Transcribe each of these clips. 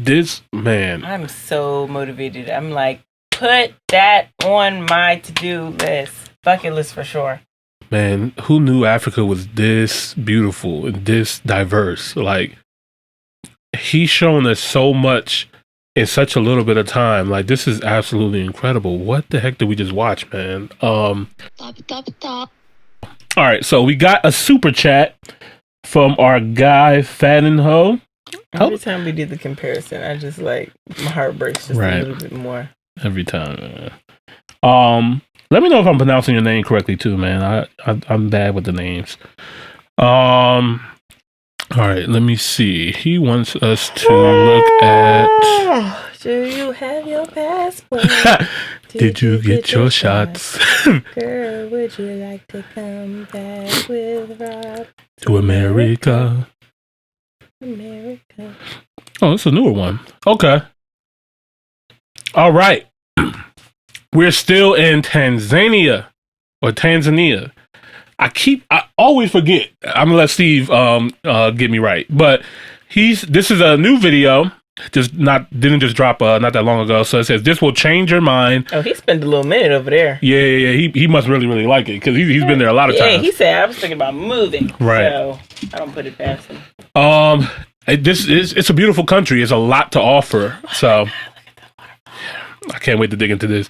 this man. I'm so motivated. I'm like, put that on my to-do list. Bucket list for sure. Man, who knew Africa was this beautiful and this diverse? Like, he's shown us so much in such a little bit of time. Like, this is absolutely incredible. What the heck did we just watch, man? All right, so we got a super chat from our guy Fat and Ho. Every time we do the comparison, I just like my heart breaks just a little bit more. Every time. Let me know if I'm pronouncing your name correctly too, man. I'm bad with the names. All right, let me see. He wants us to look at. Do you have your passport? Did you get your shots? Girl, would you like to come back with Rob to America? America. Oh, it's a newer one. Okay. All right. We're still in Tanzania. I always forget. I'm gonna let Steve get me right. But this is a new video. Didn't just drop not that long ago. So it says this will change your mind. Oh, he spent a little minute over there. Yeah. He must really like it because he's been there a lot of times. Yeah, he said I was thinking about moving. Right. So I don't put it past him. It's a beautiful country. It's a lot to offer. So I can't wait to dig into this.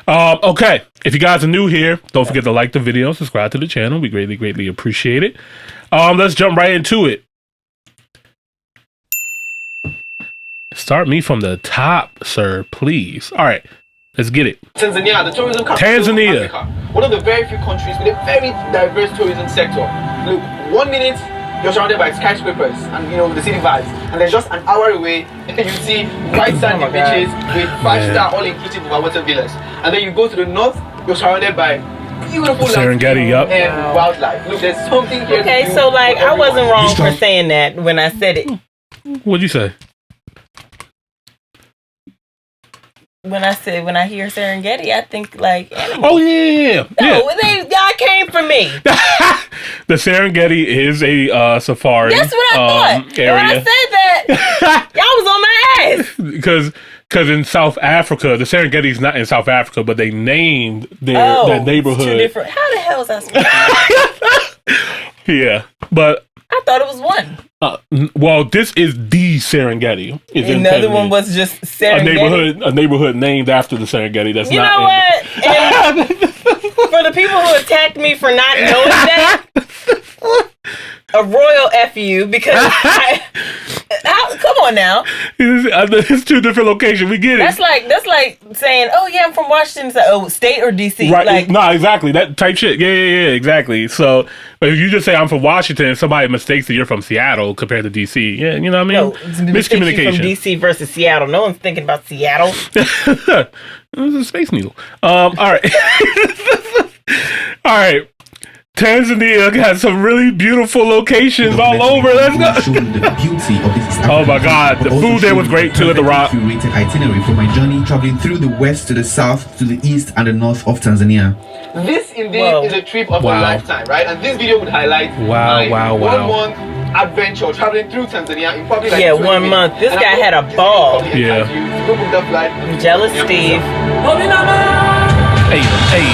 Okay. If you guys are new here, don't forget to like the video, subscribe to the channel. We greatly appreciate it. Let's jump right into it. Start me from the top, sir, please. All right, let's get it. Tanzania, the tourism capital of Africa. One of the very few countries with a very diverse tourism sector. Look, 1 minute you're surrounded by skyscrapers and the city vibes, and then just an hour away you see white sandy beaches with 5-star all-inclusive water villas, and then you go to the north, you're surrounded by beautiful Serengeti, and wildlife. Look, there's something here. Okay, so like I wasn't wrong for saying that when I said it. What'd you say? When I hear Serengeti, I think like animals. Oh yeah. No, y'all came for me. The Serengeti is a safari. That's what I thought. Area. When I said that, y'all was on my ass. Because in South Africa, the Serengeti is not in South Africa, but they named that neighborhood. Two different. How the hell is that supposed to be? Yeah, but I thought it was one. Well, this is the Serengeti. Another one was just Serengeti. A neighborhood named after the Serengeti. That's you know what? For the people who attacked me for not knowing that, a royal F you because come on now. It's two different locations. We get it. That's like saying, oh yeah, I'm from Washington. So, oh, state or DC? Right? Like, no, exactly that type shit. Yeah, exactly. So, but if you just say I'm from Washington, somebody mistakes that you're from Seattle compared to DC. Yeah, you know what I mean? No, miscommunication from DC versus Seattle. No one's thinking about Seattle. It was a Space Needle. All right. All right. Tanzania got some really beautiful locations all over. Let's go. Oh my God, the food there was great too at the Rock. Curated itinerary for my journey, traveling through the west to the south, to the east and the north of Tanzania. This indeed is a trip of a lifetime, right? And this video would highlight my 1 month adventure traveling through Tanzania in probably like 1 month. This guy had a ball. Yeah. I'm jealous, Steve. Hey.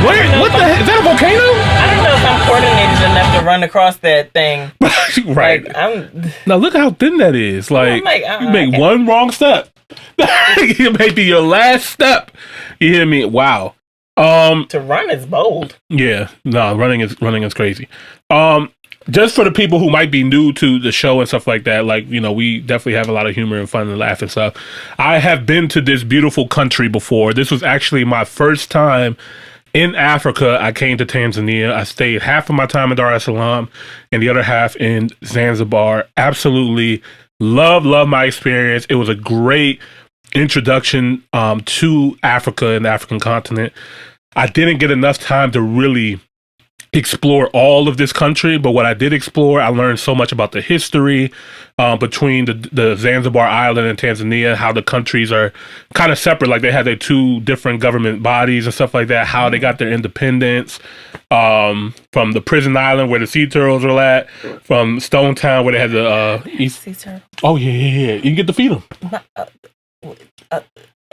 What the heck? Is that a volcano? I don't know if I'm coordinated enough to run across that thing. Right. Like, now look how thin that is. Like, you make one wrong step. It may be your last step. You hear me? Wow. To run is bold. Yeah. No, running is crazy. Just for the people who might be new to the show and stuff like that, like, we definitely have a lot of humor and fun and laugh and stuff. I have been to this beautiful country before. This was actually my first time in Africa. I came to Tanzania. I stayed half of my time in Dar es Salaam and the other half in Zanzibar. Absolutely love my experience. It was a great introduction to Africa and the African continent. I didn't get enough time to really explore all of this country, but what I did explore, I learned so much about the history between the Zanzibar island and Tanzania, how the countries are kind of separate, like they have their two different government bodies and stuff like that, how they got their independence, from the prison island where the sea turtles are at, from Stone Town where they had the sea turtle. Oh yeah. You can get to feed them.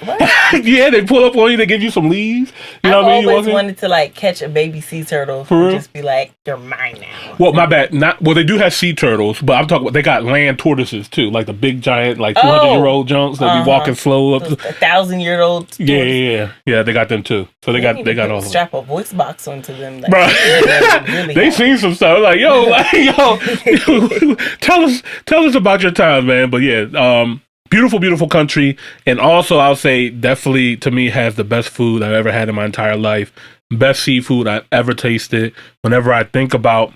What? Yeah, they pull up on you. They give you some leaves. You know what I mean? I always wanted to like catch a baby sea turtle and just be like, "You're mine now." Well, my bad. They do have sea turtles, but I'm talking about they got land tortoises too, like the big giant, like 200-year-old junks that be walking slow up. 1,000-year-old. Yeah. They got them too. So they got all of them. Strap a voice box onto them. Like, Bro, they seen some stuff like yo, tell us about your time, man. But yeah, beautiful country, and also I'll say definitely to me has the best food I've ever had in my entire life. Best seafood I've ever tasted. Whenever I think about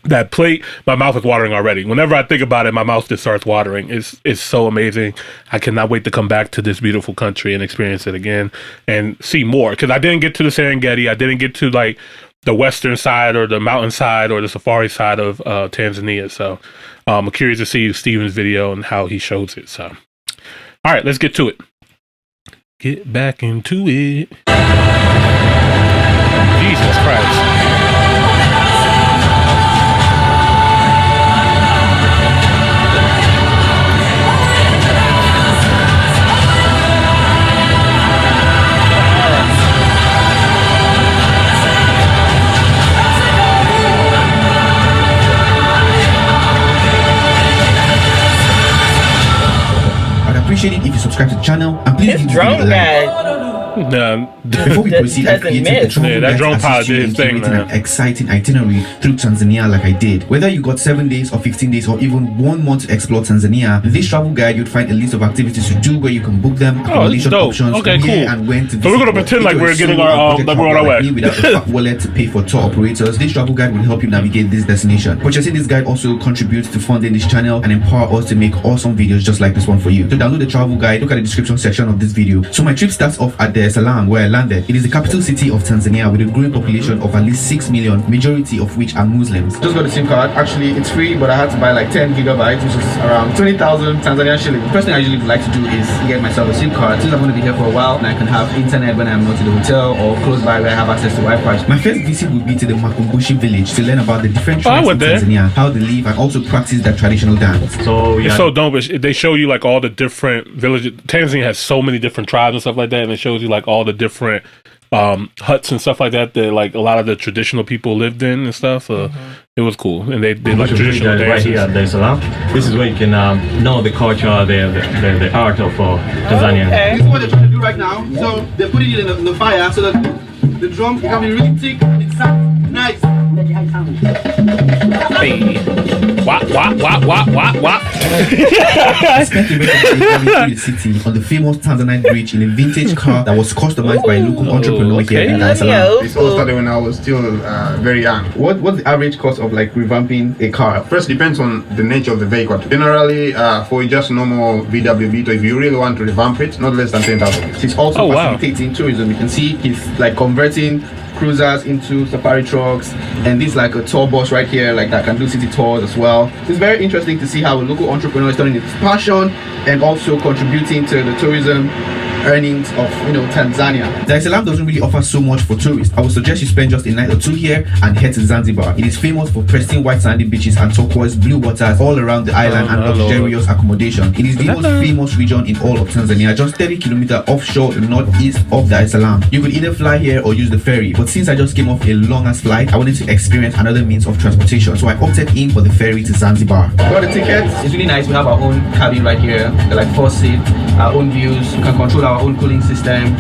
that plate, my mouth is watering already. Whenever I think about it, my mouth just starts watering. It's so amazing. I cannot wait to come back to this beautiful country and experience it again and see more. Because I didn't get to the Serengeti. I didn't get to like the western side or the mountain side or the safari side of Tanzania. So I'm curious to see Steven's video and how he shows it. So, all right, let's get to it. Get back into it. Jesus Christ. Appreciate it if you subscribe to the channel and please give this video a like. Before we proceed, I created the travel that drone pilot did his thing, man. An exciting itinerary through Tanzania like I did. Whether you got 7 days or 15 days or even 1 month to explore Tanzania, in this travel guide you'd find a list of activities to do where you can book them, accommodation options, okay, cool. And when to visit. So we're gonna pretend like we're getting our like we're on our way. Without a fat wallet to pay for tour operators, this travel guide will help you navigate this destination. Purchasing this guide also contributes to funding this channel and empower us to make awesome videos just like this one for you. To download the travel guide, look at the description section of this video. So my trip starts off at Dar es Salaam, where I landed. It is the capital city of Tanzania with a growing population of at least 6 million, majority of which are Muslims. Just got a SIM card. Actually, it's free, but I had to buy like 10 gigabytes, which is around 20,000 Tanzanian shillings. The first thing I usually like to do is get myself a SIM card. Since I'm going to be here for a while, and I can have internet when I'm not in the hotel or close by where I have access to Wi-Fi. My first visit would be to the Makumbushi village to learn about the different tribes in Tanzania, how they live, and also practice their traditional dance. So it's so dope. They show you like all the different villages. Tanzania has so many different tribes and stuff like that, and it shows you like all the different huts and stuff like that like a lot of the traditional people lived in and stuff. So it was cool, and they did like traditional dances. Right here at Dar es Salaam. This is where you can know the culture, the art of Tanzania. Okay. This is what they're trying to do right now. So they're putting it in the fire so that the drum can be really thick. It sounds nice. Hey. Wop. I spent the rest of the day through the city on the famous Tanzanite bridge in a vintage car that was customized by a local entrepreneur here in Dar es Salaam. This all started when I was still very young. What's the average cost of like revamping a car? First, depends on the nature of the vehicle. Generally, for just normal VW Beetle, if you really want to revamp it, not less than 10,000. He's also facilitating tourism. You can see he's like converting cruisers into safari trucks, and this like a tour bus right here like that can do city tours as well. It's very interesting to see how a local entrepreneur is turning its passion and also contributing to the tourism earnings of Tanzania. Dar es Salaam doesn't really offer so much for tourists. I would suggest you spend just a night or two here and head to Zanzibar. It is famous for pristine white sandy beaches and turquoise blue waters all around the island and luxurious accommodation. It is the most famous region in all of Tanzania, just 30 kilometers offshore the northeast of Dar es Salaam. You could either fly here or use the ferry, but since I just came off a long-ass flight, I wanted to experience another means of transportation, so I opted in for the ferry to Zanzibar. Got the tickets. It's really nice. We have our own cabin right here. They're like 4 seats, our own views. We can control our own cooling system.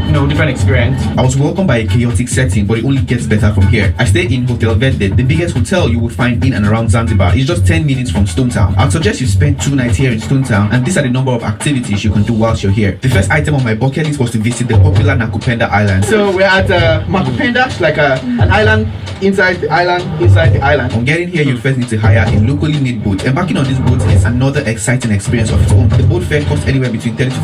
Different experience. I was welcomed by a chaotic setting, but it only gets better from here. I stayed in Hotel Verde, the biggest hotel you would find in and around Zanzibar. It's just 10 minutes from Stone Town. I'd suggest you spend 2 nights here in Stone Town, and these are the number of activities you can do whilst you're here. The first item on my bucket list was to visit the popular Nakupenda Island. So we're at Makupenda, like an island inside the island. On getting here, you first need to hire a locally made boat. Embarking on this boat is another exciting experience of its own. The boat fare cost anywhere between $30 to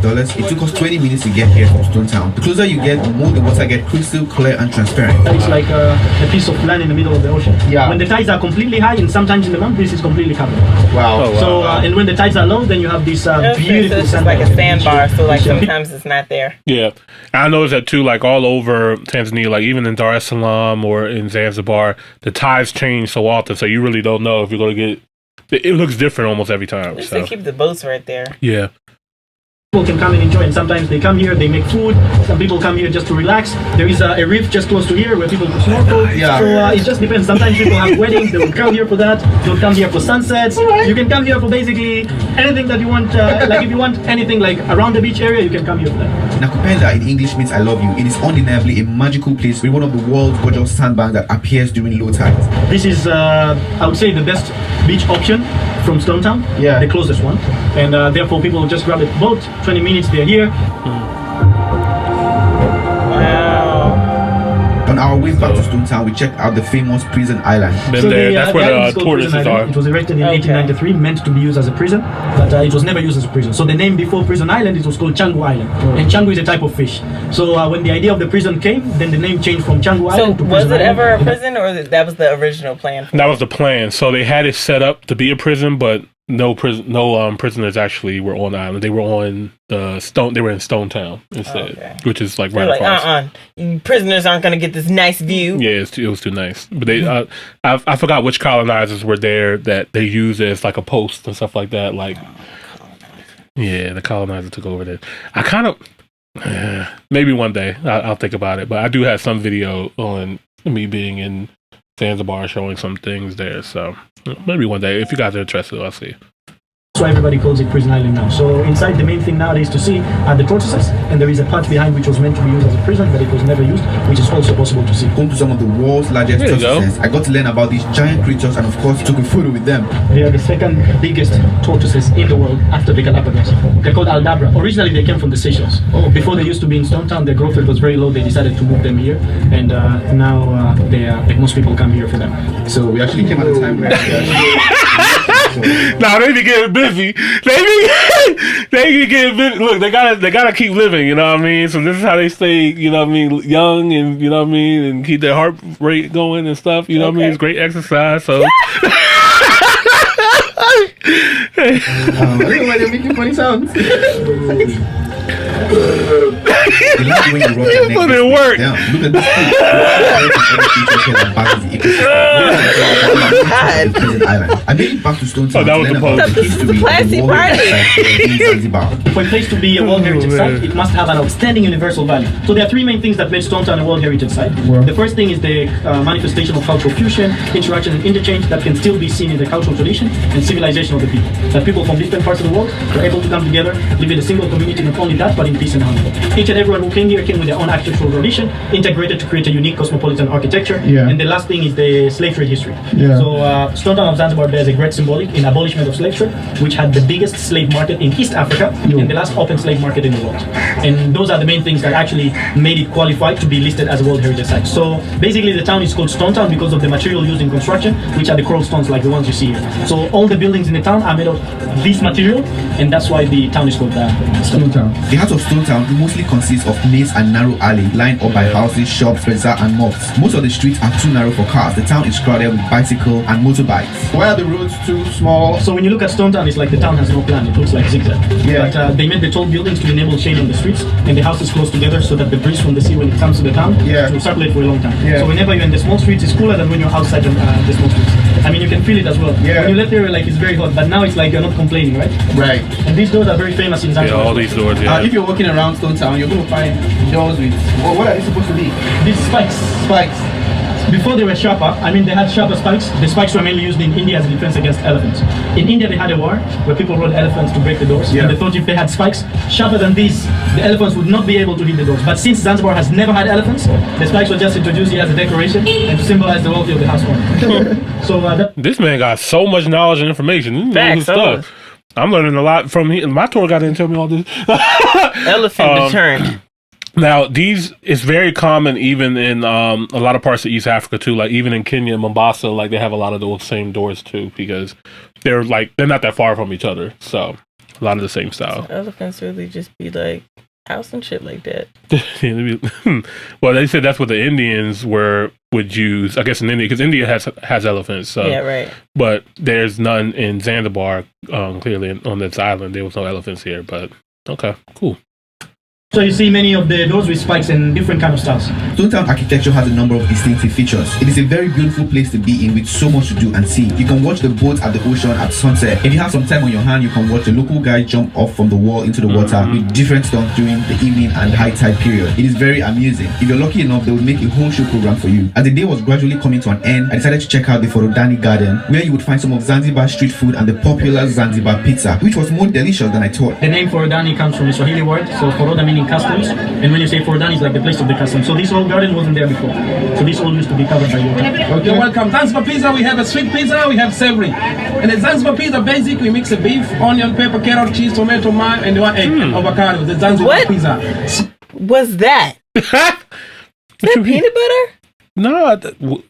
$50 US. It took us 20 minutes to get here from Stone Stone Town. The closer you get, the more the water gets crystal clear and transparent. It's like a piece of land in the middle of the ocean. Yeah. When the tides are completely high, and sometimes in the month, this is completely covered. Wow. Oh, wow. So, and when the tides are low, then you have this Okay, beautiful so it's just sandbar. like a sandbar, so like Which, sometimes it's not there. Yeah, I noticed that too. Like all over Tanzania, like even in Dar es Salaam or in Zanzibar, the tides change so often, so you really don't know if you're going to get. It looks different almost every time. Just So to keep the boats right there. yeah, People can come and enjoy, and sometimes they come here, they make food. Some people come here just to relax. There is a reef just close to here where people can snorkel. Yeah. So it just depends. Sometimes people have weddings, they will come here for that. They'll come here for sunsets. You can come here for basically anything that you want. Like if you want anything like around the beach area, you can come here for that. Nakupenda in English means I love you. It is undeniably a magical place with one of the world's gorgeous sandbanks that appears during low tides. This is, I would say, the best beach option from Stone Town. Yeah. The closest one. And therefore, people will just grab a boat. 20 minutes, they're here. Wow. On our way back to Stone Town, we checked out the famous prison island. been there. That's the where island is the called tortoises Prison are. Island. It was erected in Okay. 1893, meant to be used as a prison, but it was never used as a prison. So the name before Prison Island, it was called Changu Island. And Changu is a type of fish. So when the idea of the prison came, then the name changed from Changu So Island to was Prison it Island. ever a prison, or that was the original plan? That was the plan. So they had it set up to be a prison, but no prisoners actually were on the island. They were on the Stone. They were in Stone Town instead, Okay. which is like They're right like, across. prisoners aren't gonna get this nice view. Yeah, it was too nice. But they, I forgot which colonizers were there that they used as like a post and stuff like that. Like, yeah, the colonizer took over there. I kind of maybe one day I'll think about it. But I do have some video on me being in Zanzibar showing some things there. So maybe one day, if you guys are interested, I'll see. So everybody calls it Prison Island now. So inside, the main thing nowadays to see are the tortoises, and there is a part behind which was meant to be used as a prison, but it was never used, which is also possible to see. Home to some of the world's largest There you go. tortoises. I got to learn about these giant creatures and of course took a photo with them. They are the second biggest tortoises in the world after the Galapagos. They're called Aldabra. Originally, they came from the Seychelles. Before they used to be in Stone Town, their growth rate was very low. They decided to move them here, and now they are, like most people come here for them. So we actually came at a time where Nah, they be getting busy. They be getting busy. Look, they gotta keep living. You know what I mean? So this is how they stay. You know what I mean? Young and you know what I mean, and keep their heart rate going and stuff. You know what I mean? It's great exercise. So. I don't know why they're making funny sounds. the last way you rub your neck But this it way worked. down. Look at this thing. Other creatures here that back the ecosystem. Prison Island. I made it back to Stone Town. Oh, that was to the learn about post. the This is history a classy of the World party. Heritage Site in Zanzibar. For a place to be a World Heritage man. Site, it must have an outstanding universal value. So there are three main things that made Stone Town a World Heritage Site. The first thing is the manifestation of cultural fusion, interaction and interchange that can still be seen in the cultural tradition and civilization of the people. That people from different parts of the world were able to come together, live in a single community, not only that, but in peace and harmony. Each and everyone who came here came with their own architectural tradition, integrated to create a unique cosmopolitan architecture. Yeah. And the last thing is the slave trade history. Yeah. So Stone Town of Zanzibar bears a great symbolic in abolishment of slave trade, which had the biggest slave market in East Africa and the last open slave market in the world. And those are the main things that actually made it qualified to be listed as a World Heritage Site. So basically the town is called Stone Town because of the material used in construction, which are the coral stones like the ones you see here. So all the buildings in the town are made of this material, and that's why the town is called Stone Town. The heart of Stone Town mostly consists of maze and narrow alley lined up by houses, shops, bazaar and mosques. Most of the streets are too narrow for cars. The town is crowded with bicycle and motorbikes. Why are the roads too small? So when you look at Stone Town, it's like the town has no plan. It looks like zigzag. Yeah. But they made the tall buildings to enable shade on the streets, and the houses close together so that the breeze from the sea, when it comes to the town, Yeah. will circulate for a long time. Yeah. So whenever you're in the small streets, it's cooler than when you're outside the small streets. I mean, you can feel it as well. Yeah. When you left there, like it's very hot, but now it's like you're not complaining, right? Right. And these doors are very famous in Yeah, Zanzibar. all these doors. Yeah. If you're walking around Stone Town, you're going to find doors with. Well, what are they supposed to be? These spikes. Spikes. Before they were sharper, I mean, they had sharper spikes. The spikes were mainly used in India as a defense against elephants. In India, they had a war where people rode elephants to break the doors. Yeah. And they thought if they had spikes sharper than these, the elephants would not be able to hit the doors. But since Zanzibar has never had elephants, the spikes were just introduced here as a decoration and to symbolize the wealth of the house owner. So that This man got so much knowledge and information. He knows Facts, his stuff. I'm learning a lot from him. My tour guide didn't tell me all this. Elephant deterrent. Now, these is very common even in a lot of parts of East Africa too. Like even in Kenya and Mombasa, like they have a lot of those same doors too because they're not that far from each other. So a lot of the same style. Elephants really just be like house and shit like that. Well, they said that's what the Indians would use. I guess in India, because India has elephants. So. Yeah, right. But there's none in Zanzibar. Clearly, on this island, there was no elephants here. But okay, cool. So you see many of the doors with spikes and different kind of styles. Stone Town architecture has a number of distinctive features. It is a very beautiful place to be in with so much to do and see. You can watch the boats at the ocean at sunset. If you have some time on your hand, you can watch the local guys jump off from the wall into the water with different stunts during the evening and high tide period. It is very amusing. If you're lucky enough, they will make a whole show program for you. As the day was gradually coming to an end, I decided to check out the Forodhani Garden, where you would find some of Zanzibar street food and the popular Zanzibar pizza, which was more delicious than I thought. The name Forodhani comes from a Swahili word, so Forodha meaning customs. And when you say Forodhani, it's like the place of the customs. So this whole garden wasn't there before. So this all used to be covered by water. Okay, welcome. Zanzibar pizza, we have a sweet pizza, we have savory. And the Zanzibar pizza, basic, we mix a beef, onion, pepper, carrot, cheese, tomato, man, and 1 egg, avocado. The Zanzibar pizza. What's that? Is that peanut butter? No,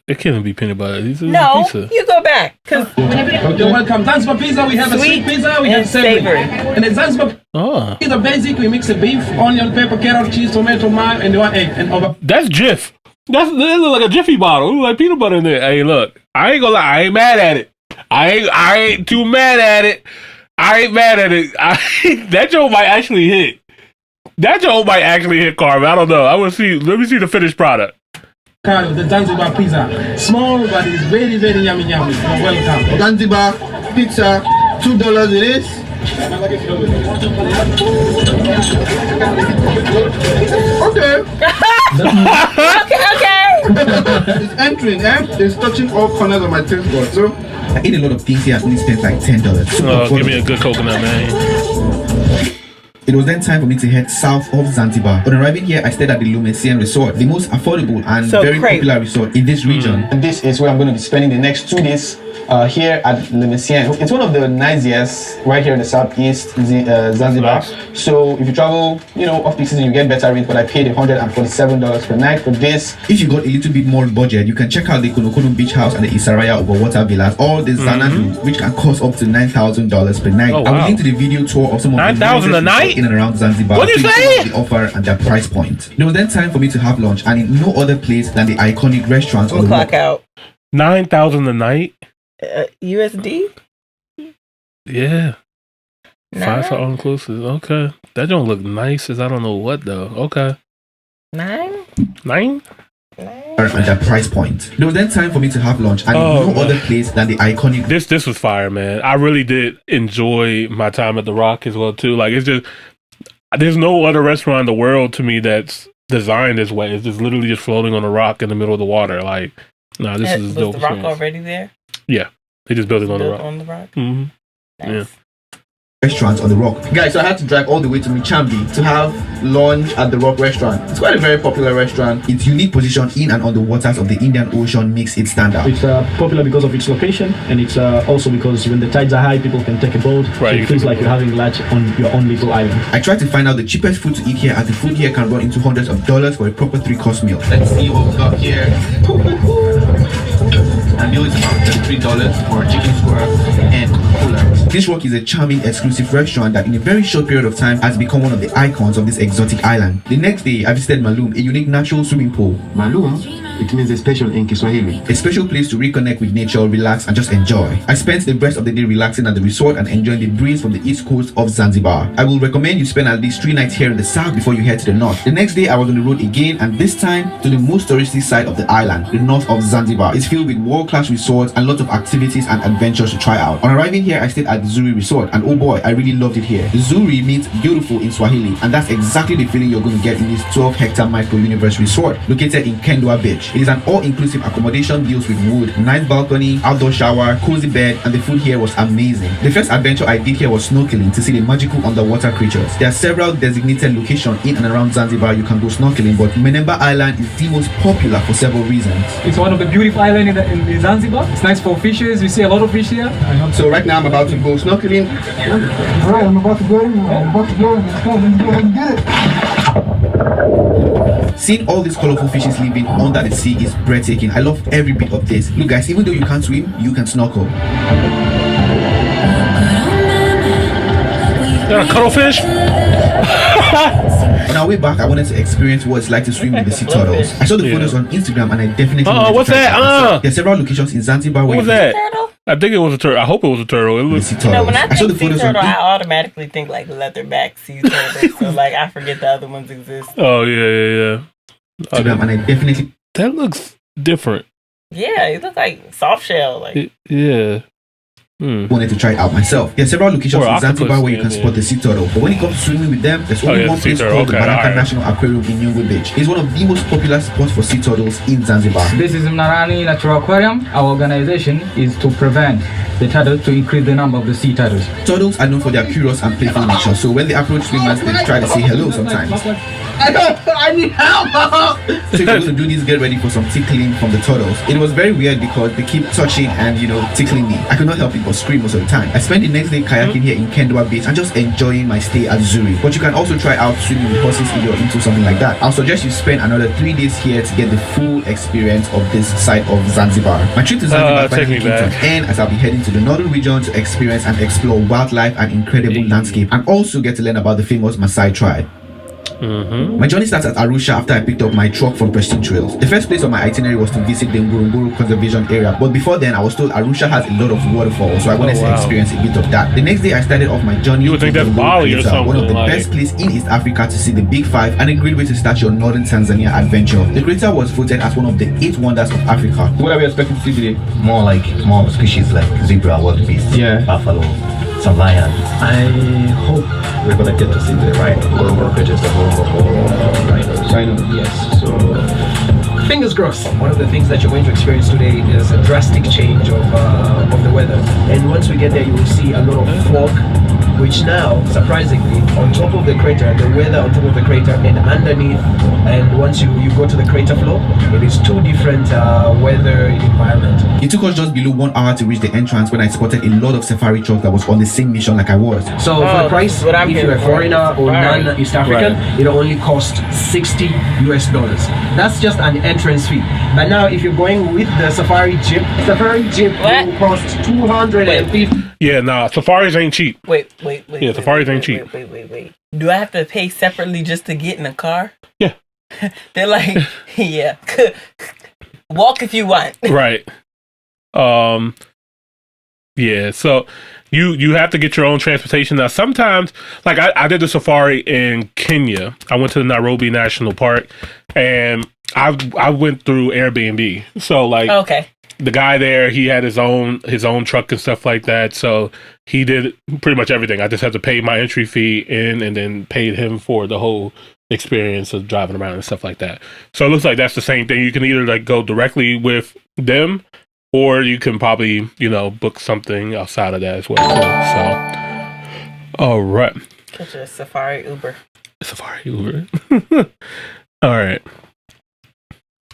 it can't be peanut butter. No, pizza. you go back. Okay, welcome. Zanzibar pizza, we have a sweet pizza, we have savory. And the Zanzibar pizza, basic, we mix a beef, onion, pepper, carrot, cheese, tomato, man, and 1 egg, and avocado. That's Jif. That looks like a Jiffy bottle. It looks like peanut butter in there. Hey, look, I ain't gonna lie. I ain't mad at it. I ain't too mad at it. I ain't mad at it. That joke might actually hit. That joke might actually hit, Carmen. I don't know. I will see. Let me see the finished product. The Zanzibar pizza. Small, but it's very, very yummy. You're welcome. Zanzibar pizza, $2 it is. Okay. Okay. It's entering, it's touching all corners of my taste bud. So I ate a lot of things here and only spent like $10. Give me a good coconut, man. It was then time for me to head south of Zanzibar. On arriving here, I stayed at the Lumesian Resort, the most affordable and very popular resort in this region. And this is where I'm going to be spending the next 2 days here at Lumesian. It's one of the nicest right here in the southeast Zanzibar. Nice. So if you travel, off peak season, you get better rates. But I paid $147 per night for this. If you got a little bit more budget, you can check out the Konokono Beach House and the Isaraya Overwater Villas, or the Xanadu, which can cost up to $9,000 per night. Oh, wow. I will link to the video tour of some of the $9,000 a night in and around Zanzibar. What do you say? The offer and their price point. It was then time for me to have lunch, and in no other place than the iconic restaurant on the Clock out. $9,000 a night. USD? Yeah. 9? 5 for all inclusive. Okay. That don't look nice as I don't know what though. Okay. 9? 9? And their price point. It was then time for me to have lunch, and in no other place than the iconic. This was fire, man. I really did enjoy my time at the Rock as well too. Like, it's just, there's no other restaurant in the world to me that's designed this way. It's just literally just floating on a rock in the middle of the water. Like, no, this is dope. Was the Rock already there? Yeah, they just built it on the rock. On the Rock. Mm-hmm. Nice. Yeah. Restaurant on the Rock. Guys, so I had to drive all the way to Michambi to have lunch at the Rock restaurant. It's quite a very popular restaurant. Its unique position in and on the waters of the Indian Ocean makes it stand out. It's popular because of its location, and it's also because when the tides are high, people can take a boat. Right, So it feels like you're having lunch on your own little island. I tried to find out the cheapest food to eat here, as the food here can run into hundreds of dollars for a proper 3-course meal. Let's see what we got here. And meal is about $33 for chicken square and Coca-Cola. This Rock is a charming, exclusive restaurant that in a very short period of time has become one of the icons of this exotic island. The next day, I visited Malum, a unique natural swimming pool. Malum, it means a special in Kiswahili. A special place to reconnect with nature, relax, and just enjoy. I spent the rest of the day relaxing at the resort and enjoying the breeze from the east coast of Zanzibar. I will recommend you spend at least 3 nights here in the south before you head to the north. The next day, I was on the road again, and this time to the most touristy side of the island, the north of Zanzibar. It's filled with world-class resorts and lots of activities and adventures to try out. On arriving here, I stayed at the Zuri Resort, and oh boy, I really loved it here. Zuri means beautiful in Swahili, and that's exactly the feeling you're going to get in this 12-hectare micro-universe resort located in Kendwa Beach. It is an all-inclusive accommodation deals with wood, nice balcony, outdoor shower, cozy bed, and the food here was amazing. The first adventure I did here was snorkeling to see the magical underwater creatures. There are several designated locations in and around Zanzibar you can go snorkeling, but Menemba Island is the most popular for several reasons. It's one of the beautiful islands in Zanzibar. It's nice for fishes. We see a lot of fish here. So right now I'm about to go snorkeling. Alright, I'm about to go in. Let's go and get it. Seeing all these colorful fishes living under the sea is breathtaking. I love every bit of this. Look guys, even though you can't swim, you can snorkel. Got a cuttlefish? On our way back, I wanted to experience what it's like to swim with the sea turtles. I saw the photos on Instagram and I definitely wanted what's to try that? it myself. There are several locations in Zanzibar where What was that? I think it was a turtle. I hope it was a turtle. It looks. No, when I think sea turtle, I automatically think like leatherback sea turtle. So like I forget the other ones exist. Oh yeah. And I definitely. That looks different. Yeah, it looks like soft shell. Like yeah. Wanted to try it out myself. There are several locations in Zanzibar where you can spot the sea turtle, but when it comes to swimming with them, there's only one place called the Baraka National Aquarium in Nyungwe Beach. It's one of the most popular spots for sea turtles in Zanzibar. This is Mnarani Natural Aquarium. Our organization is to prevent the turtles, to increase the number of the sea turtles. Turtles are known for their curious and playful nature, so when they approach swimmers, they try to say hello sometimes. I need help! So if you're going to do this, get ready for some tickling from the turtles. It was very weird because they keep touching and, tickling me. I could not help it but scream most of the time. I spent the next day kayaking here in Kendwa Beach and just enjoying my stay at Zurich. But you can also try out swimming with horses if you're into something like that. I'll suggest you spend another 3 days here to get the full experience of this side of Zanzibar. My trip to Zanzibar finally came to an end as I'll be heading to the northern region to experience and explore wildlife and incredible landscape, and also get to learn about the famous Maasai tribe. My journey starts at Arusha after I picked up my truck from Prestige Trails. The first place on my itinerary was to visit the Ngorongoro Conservation Area, but before then I was told Arusha has a lot of waterfalls, so I wanted to experience a bit of that. The next day I started off my journey to the Bali or something, one of the best places in East Africa to see the Big Five and a great way to start your northern Tanzania adventure. The crater was voted as one of the 8 wonders of Africa. What are we expecting to see today? More like small species like zebra, wildebeest, buffalo, some lion. I hope we're gonna get to see the rhino, Ngorongoro creatures, the Ngorongoro rhinos. Yes. So fingers crossed. One of the things that you're going to experience today is a drastic change of the weather. And once we get there, you will see a lot of fog, which now, surprisingly, on top of the crater, the weather on top of the crater and underneath, and once you go to the crater floor, it is 2 different weather environment. It took us just below 1 hour to reach the entrance when I spotted a lot of safari trucks that was on the same mission like I was. So for the price, if you're a foreigner or non-East African, it'll only cost $60 US. That's just an entrance fee. But now if you're going with the safari jeep will cost $250. Yeah, nah, safaris ain't cheap. Wait. Yeah, safaris ain't cheap. Wait. Do I have to pay separately just to get in a car? Yeah. They're like, yeah. Walk if you want. Right. Yeah, so you have to get your own transportation. Now sometimes, like I did the safari in Kenya. I went to the Nairobi National Park and I went through Airbnb. So like okay. The guy there, he had his own truck and stuff like that. So he did pretty much everything. I just had to pay my entry fee in and then paid him for the whole experience of driving around and stuff like that. So it looks like that's the same thing. You can either like go directly with them or you can probably, book something outside of that as well. So, all right. Get your Safari Uber. Safari Uber. All right.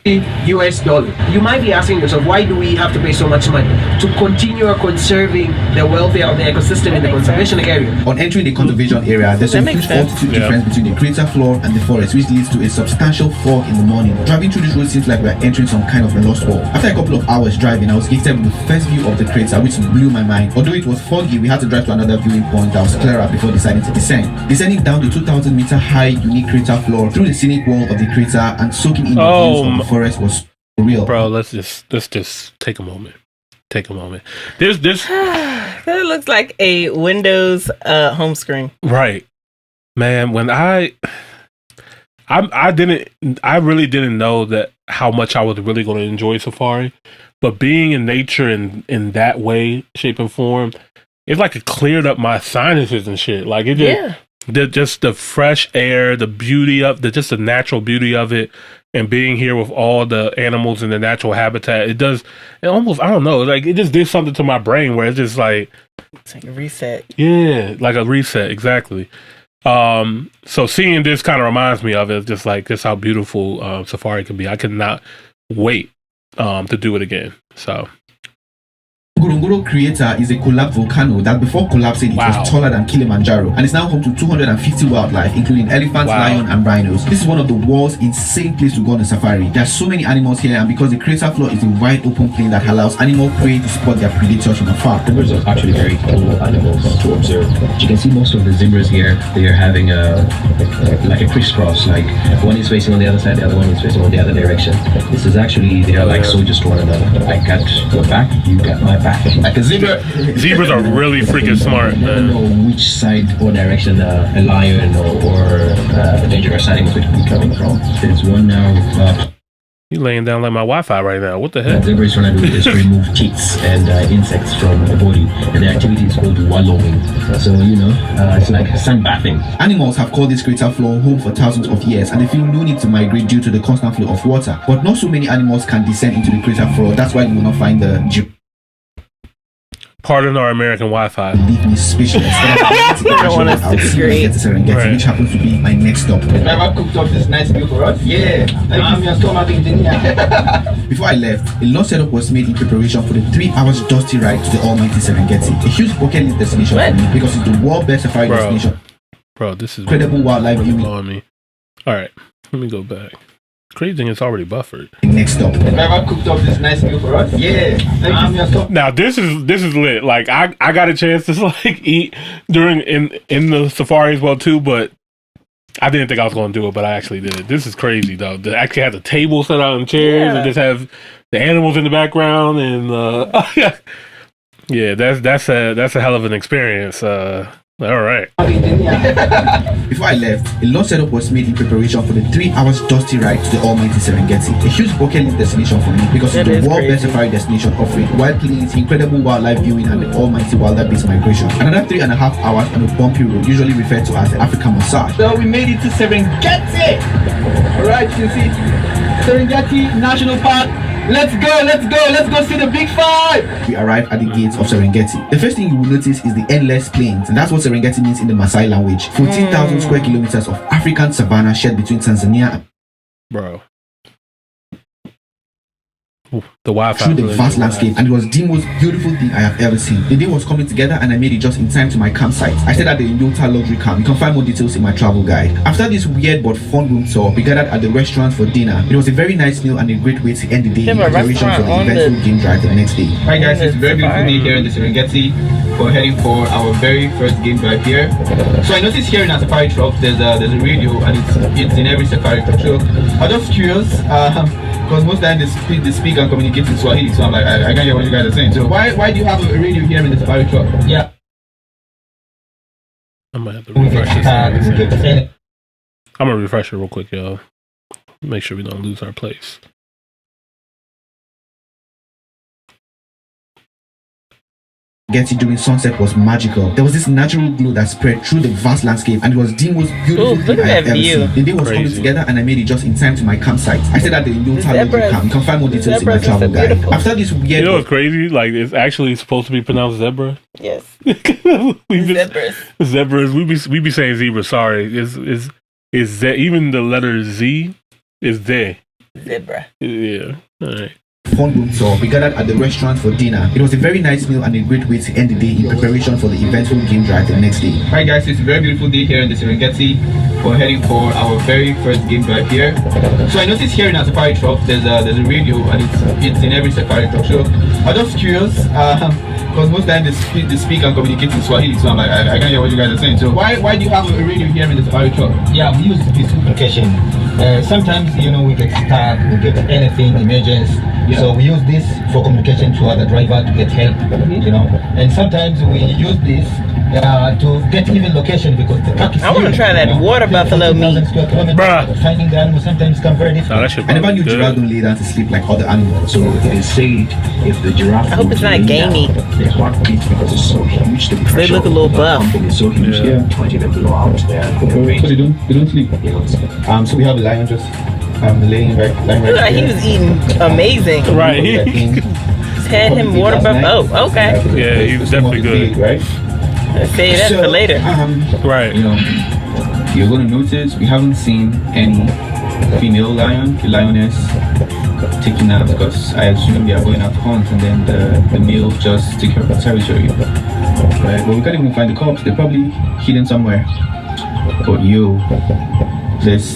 US dollar. You might be asking yourself, why do we have to pay so much money to continue conserving the welfare of the ecosystem in the conservation area? On entering the conservation area, there's a huge altitude difference between the crater floor and the forest, which leads to a substantial fog in the morning. Driving through this road seems like we're entering some kind of a lost world. After a couple of hours driving, I was gifted with the first view of the crater, which blew my mind. Although it was foggy, we had to drive to another viewing point that was clearer before deciding to descend. Descending down the 2,000 meter high unique crater floor through the scenic wall of the crater and soaking in the views of the forest was real. Bro, let's just take a moment. This That looks like a Windows home screen. Right. Man, when I really didn't know that how much I was really going to enjoy safari, but being in nature in that way, shape and form, it's like it cleared up my sinuses and shit. Like it just the fresh air, the beauty of just the natural beauty of it. And being here with all the animals in the natural habitat, it almost, I don't know, like it just did something to my brain where it's just like, it's like a reset. Yeah, like a reset, exactly. So seeing this kind of reminds me of it, just like just how beautiful safari can be. I cannot wait to do it again. So Ngorongoro Crater is a collapsed volcano that before collapsing it was taller than Kilimanjaro and is now home to 250 wildlife including elephants, lions and rhinos. This is one of the world's insane places to go on a safari. There are so many animals here and because the crater floor is a wide open plain that allows animal prey to spot their predators from afar. Zebras are actually very cool animals to observe. You can see most of the zebras here, they are having like a crisscross, like one is facing on the other side, the other one is facing on the other direction. This is actually, they are like soldiers to one another. I got your back, you got my back. Like a zebra. Zebras are really freaking smart. I don't know which side or direction a lion or a dangerous animal could be coming from. There's one now. You laying down like my Wi-Fi right now. What the heck? Zebra is trying to do is remove ticks and insects from the body. And the activity is called wallowing. So, it's like sunbathing. Animals have called this crater floor home for thousands of years and they feel no need to migrate due to the constant flow of water. But not so many animals can descend into the crater floor. That's why you will not find the Pardon our American Wi-Fi. Leave me speechless. I want us to get to Serengeti, which happens to be my next stop. Never cooked up this nice meal for us? Yeah. Thank you, stomach engineer. Before I left, a lot setup was made in preparation for the 3 hours dusty ride to the almighty Serengeti. A huge bucket list destination for me because it's the world best safari destination. Bro, this is incredible wildlife viewing. On me. All right, let me go back. Crazy thing, it's already buffered. Next stop. Never cooked up this nice meal for us? Yeah. Now this is lit. Like I got a chance to like eat during in the safari as well too, but I didn't think I was going to do it, but I actually did it. This is crazy though. They actually have the table set out in chairs and just have the animals in the background and yeah, that's a hell of an experience. All right. Before I left, a lot setup was made in preparation for the 3 hours dusty ride to the almighty Serengeti. A huge bucket list destination for me because it's the world best safari destination offering wild plains, incredible wildlife viewing and the almighty wildlife-based migration. Another 3.5 hours on a bumpy road, usually referred to as the African massage. So we made it to Serengeti. Alright, you can see Serengeti National Park. Let's go see the big 5. We arrived at the gates of Serengeti. The first thing you will notice is the endless plains, and that's what Serengeti means in the Maasai language. 14,000 square kilometers of African savanna shared between Tanzania and the Wi-Fi through the vast landscape, and it was the most beautiful thing I have ever seen. The day was coming together and I made it just in time to my campsite. I stayed at the Yota luxury camp. You can find more details in my travel guide. After this weird but fun room tour, we gathered at the restaurant for dinner. It was a very nice meal and a great way to end the day in preparation for the eventful game drive the next day. Hi guys, it's a very beautiful day here in the Serengeti. We're heading for our very first game drive here. So I noticed here in our safari truck there's a radio and it's in every safari truck. So I'm just curious, because most of the time they speak and communicate in Swahili, so I'm like, I can't hear what you guys are saying. So why do you have a radio here in the safari truck? Yeah. I might have to refresh this. I'm gonna refresh it real quick, y'all. Make sure we don't lose our place. Getty during sunset was magical. There was this natural glow that spread through the vast landscape and it was the most beautiful thing I have ever seen. The day was coming together and I made it just in time to my campsite. I stayed at the Yota luxury camp. You can find more details in my travel guide. After this weird... You know what's crazy? Like, it's actually supposed to be pronounced zebra. Yes. Zebras. We be saying zebra, sorry. Is even the letter Z is there. Zebra. Yeah. All right. Fun room tour. We gathered at the restaurant for dinner. It was a very nice meal and a great way to end the day in preparation for the eventful game drive the next day. Hi guys, it's a very beautiful day here in the Serengeti. We're heading for our very first game drive here. So I noticed here in our safari truck there's a radio and it's in every safari truck. So I'm just curious, because most of the time they speak and communicate in Swahili, so I'm like, I can't hear what you guys are saying. So why do you have a radio here in the safari truck? Yeah, we use this communication. Sometimes, we get stuck, we get anything, emergency. Yeah. So we use this for communication to other driver to get help, And sometimes we use this to get even location because the truck is I want to try that water buffalo meat. Bruh. Finding the animal sometimes come very difficult. I never knew giraffes don't lay down to sleep like other animals. So it is said if the giraffe... I hope it's not gamey. Their heartbeat because it's so huge. They look a little buff. It's so huge. Yeah. 20 them blow out there. So they don't sleep. So we have a lion just laying right Look like he was eating amazing. Right. Had him water buff. Oh, okay. Yeah, he was definitely good. Right? Let's save that for later. Right. You're gonna notice we haven't seen any female lion, lioness, taken out because I assume they are going out to hunt, and then the males just take care of the territory. Right? But we can't even find the cubs. They're probably hidden somewhere. But yo, this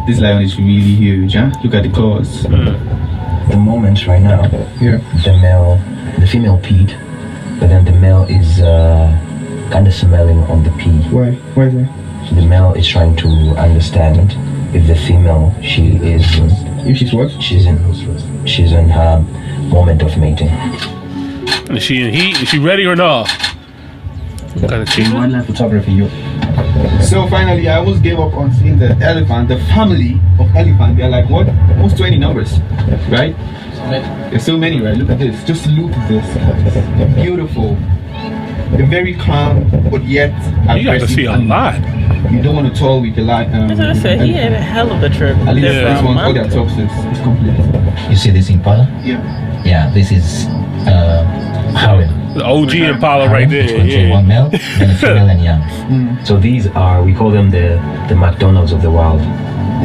this lion is really huge, huh? Look at the claws. The moment right now, the female peed, but then the male is kind of smelling on the pee. Why? Why is that? So the male is trying to understand if the female if she's what? She's in her moment of mating. Is she in heat? Is she ready or not? What kind of cheating? Wildlife photography, you. So finally, I almost gave up on seeing the elephant, the family of elephant. They're like what? Almost 20 numbers, right? There's so many, right? Look at this. Just look at this. Beautiful. They're very calm, but yet you got to see a lot. You don't want to toil with the light. As I said, he had a hell of a trip. At least this one, all their toxins is complete. You see this impala? Yeah. Yeah, this is harem. The OG Impala right there. Yeah. One male, then a female and young. So these are, we call them the McDonald's of the wild.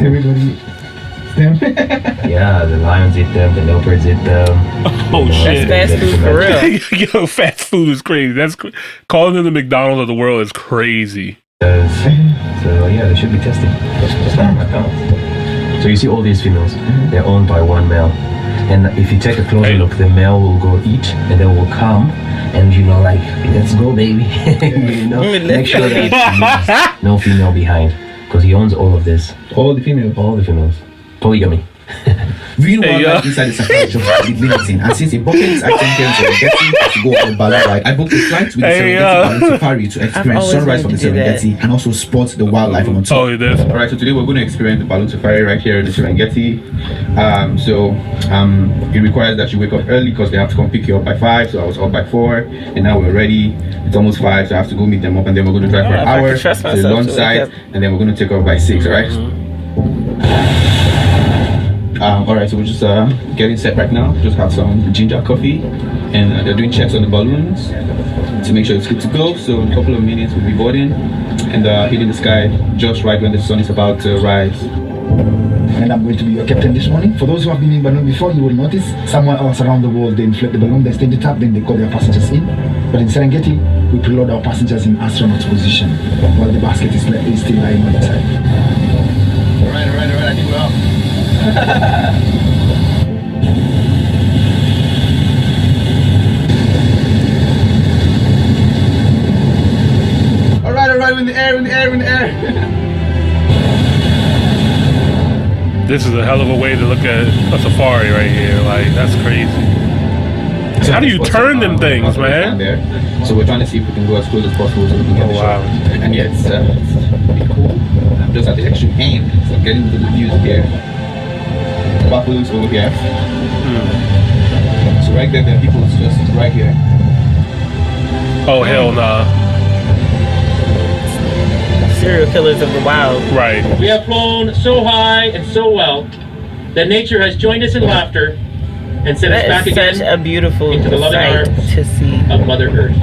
Everybody. Them. Yeah, the lions eat them, the leopards eat them. Oh shit! That's fast food for real. Yo, fast food is crazy. Calling them the McDonald's of the world is crazy. So yeah, they should be tested. Just like McDonald's. So you see all these females, they're owned by one male. And if you take a closer look, the male will go eat, and then will come, and like, let's go, baby. Make sure that no female behind, because he owns all of this. All the females. All the females. Polygamy. Viewing wildlife inside the safari shop is limiting, and since a bucket is attempting to Serengeti to go on the balloon ride, I booked a flight with the Serengeti Balloon Safari to experience sunrise from the Serengeti and also spot the wildlife from on top. Alright, so today we're going to experience the balloon safari right here in the Serengeti. It requires that you wake up early because they have to come pick you up by 5, so I was up by 4, and now we're ready. It's almost 5, so I have to go meet them up, and then we're going to drive for an hour to the launch site, and then we're going to take off by 6, alright? Alright, so we're just getting set right now. Just had some ginger coffee, and they're doing checks on the balloons to make sure it's good to go. So in a couple of minutes we'll be boarding and hitting the sky just right when the sun is about to rise. And I'm going to be your captain this morning. For those who have been in balloon before, you will notice somewhere else around the world they inflate the balloon, they stage the tap, then they call their passengers in. But in Serengeti, we preload our passengers in astronaut position while the basket is still lying on the side. Alright, I think we're off. Alright, we're in the air. This is a hell of a way to look at a safari right here. Like, that's crazy. So how do you turn them things, man? So we're trying to see if we can go as close as possible so we can get the shot. And yeah, it's pretty cool. I'm just at the extreme end, so I'm getting the views here. Buffaloes over here. So right there, the people is just right here. Oh hell nah. Serial killers of the wild. Right. We have flown so high and so well that nature has joined us in laughter and sent us back again such a beautiful into the loving arms to see of Mother Earth.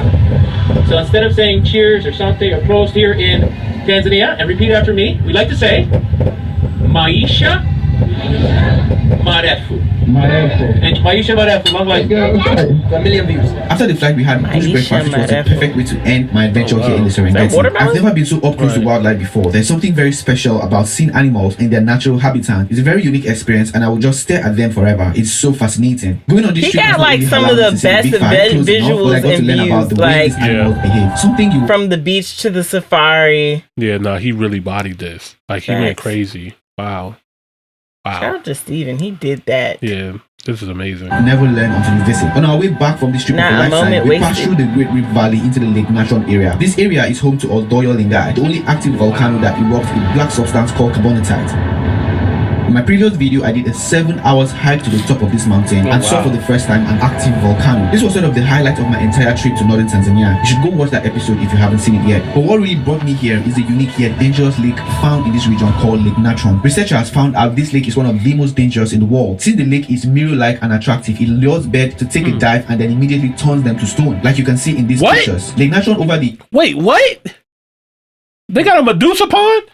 So instead of saying cheers or something or prost here in Tanzania, and repeat after me, we like to say Maisha Marefu. And Maisha Marefu, long life. A million views. After the flight, we had bush breakfast, which was the perfect way to end my adventure here in the Serengeti. I've never been so up close to wildlife before. There's something very special about seeing animals in their natural habitat. It's a very unique experience, and I will just stare at them forever. It's so fascinating. Going on this trip got like some of the best visuals and views, like something you from the beach to the safari. Yeah, no, he really bodied this. Like he went crazy. Wow. Shout out to Steven, he did that. Yeah, this is amazing. Never learn until you visit. On our way back from this trip of a lifetime, we passed through the Great Rift Valley into the Lake Natron area. This area is home to Odoyo Lingai, the only active volcano that erupts a black substance called carbonatite. In my previous video, I did a 7 hours hike to the top of this mountain and saw for the first time an active volcano. This was sort of the highlight of my entire trip to northern Tanzania. You should go watch that episode if you haven't seen it yet. But what really brought me here is the unique yet dangerous lake found in this region called Lake Natron. Researchers found out this lake is one of the most dangerous in the world. Since the lake is mirror-like and attractive, it lures birds to take a dive and then immediately turns them to stone, like you can see in these pictures. Lake Natron over the... Wait, what? They got a Medusa pond?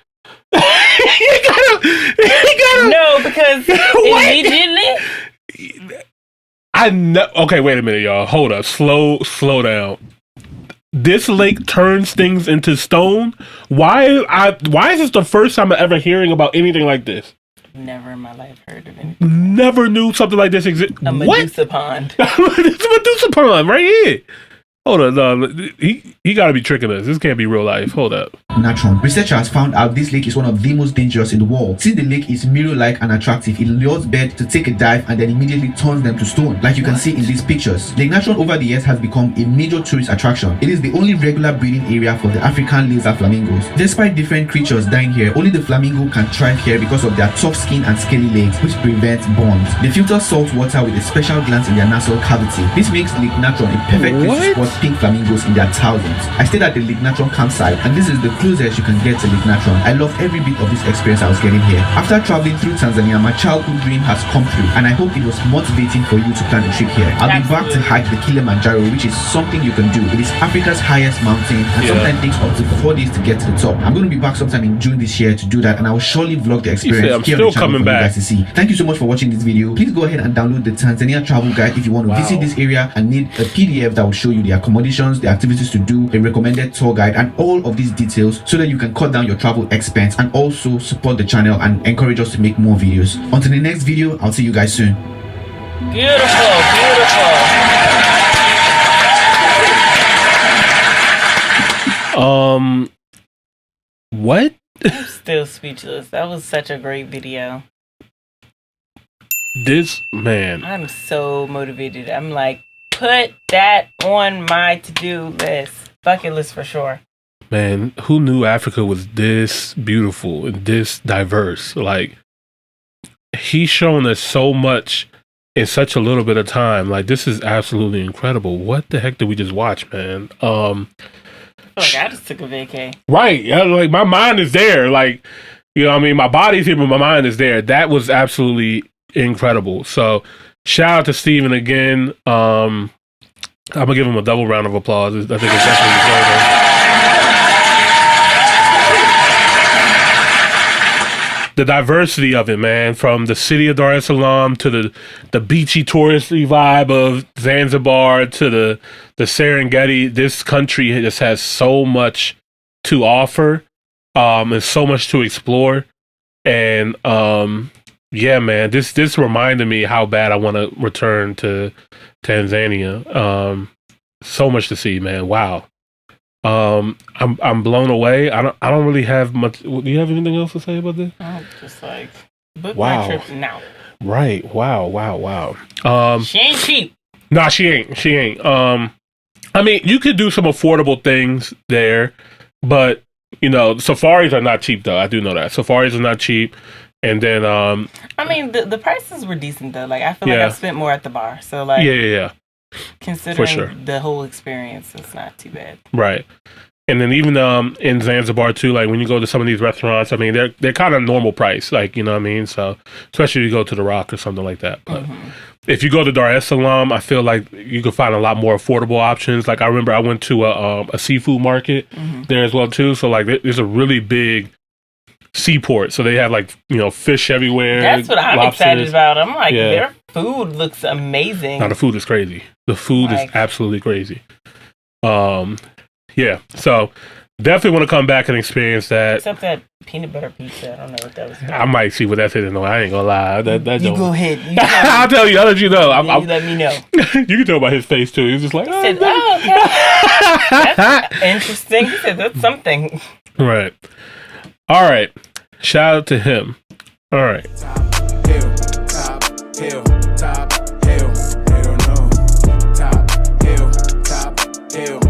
No, because immediately. I know. Okay, wait a minute, y'all. Hold up. Slow down. This lake turns things into stone. Why is this the first time I'm ever hearing about anything like this? Never in my life heard of anything. Never knew something like this existed. A Medusa pond. It's a Medusa pond right here. Hold on, no, he got to be tricking us. This can't be real life. Hold up. Natron. Researchers found out this lake is one of the most dangerous in the world. Since the lake is mirror-like and attractive, it lures birds to take a dive and then immediately turns them to stone, like you can see in these pictures. Lake Natron over the years has become a major tourist attraction. It is the only regular breeding area for the African lizard flamingos. Despite different creatures dying here, only the flamingo can thrive here because of their tough skin and scaly legs, which prevents burns. They filter salt water with a special glands in their nasal cavity. This makes Lake Natron a perfect place to spot pink flamingos in their thousands. I stayed at the Lake Natron campsite, and this is the closest you can get to Lake Natron. I loved every bit of this experience I was getting here. After traveling through Tanzania, my childhood dream has come true, and I hope it was motivating for you to plan a trip here. I'll be back to hike the Kilimanjaro, which is something you can do. It is Africa's highest mountain, and sometimes takes up to 4 days to get to the top. I'm going to be back sometime in June this year to do that, and I will surely vlog the experience here on the channel for you guys to see. Thank you so much for watching this video. Please go ahead and download the Tanzania travel guide if you want to visit this area and need a PDF that will show you the accommodation, the activities to do, a recommended tour guide, and all of these details so that you can cut down your travel expense and also support the channel and encourage us to make more videos. Until the next video, I'll see you guys soon. Beautiful. What? I'm still speechless. That was such a great video. This man. I'm so motivated. I'm like, put that on my to-do list. Bucket list for sure. Man, who knew Africa was this beautiful and this diverse? Like, he's shown us so much in such a little bit of time. Like, this is absolutely incredible. What the heck did we just watch, man? I just took a vacay. Right. Yeah, like, my mind is there. Like, you know what I mean? My body's here, but my mind is there. That was absolutely incredible. So, shout out to Steven again. I'm going to give him a double round of applause. I think it's definitely deserving. The diversity of it, man, from the city of Dar es Salaam to the beachy touristy vibe of Zanzibar to the Serengeti. This country just has so much to offer, and so much to explore. And yeah, man, this reminded me how bad I want to return to Tanzania. So much to see, man. Wow. I'm blown away. I don't really have much. Do you have anything else to say about this? I'm just like, book my trip now. Right. Wow. She ain't cheap. Nah, she ain't. I mean, you could do some affordable things there, but you know, safaris are not cheap though. I do know that. Safaris are not cheap. And then I mean, the prices were decent though. Like, I feel like I've spent more at the bar. So like, yeah. Considering the whole experience, it's not too bad. Right. And then even in Zanzibar too, like when you go to some of these restaurants, I mean, they're kind of normal price, like, you know what I mean? So especially if you go to the Rock or something like that. But if you go to Dar es Salaam, I feel like you can find a lot more affordable options. Like I remember I went to a seafood market there as well too. So like there's a really big seaport, so they have like, you know, fish everywhere. That's what I'm excited about. I'm like, their food looks amazing. No, the food is crazy. The food is absolutely crazy. Yeah, so definitely want to come back and experience that. Except that peanut butter pizza, I don't know what that was about. I might see what that's in. No, I ain't gonna lie. That you go ahead. I'll tell you. I'll let you know. You let me know. You can tell by his face too. He's just like, he said, okay. That's interesting. He said, that's something. Right. All right. Shout out to him. All right. Top hill, hell no. Top hill,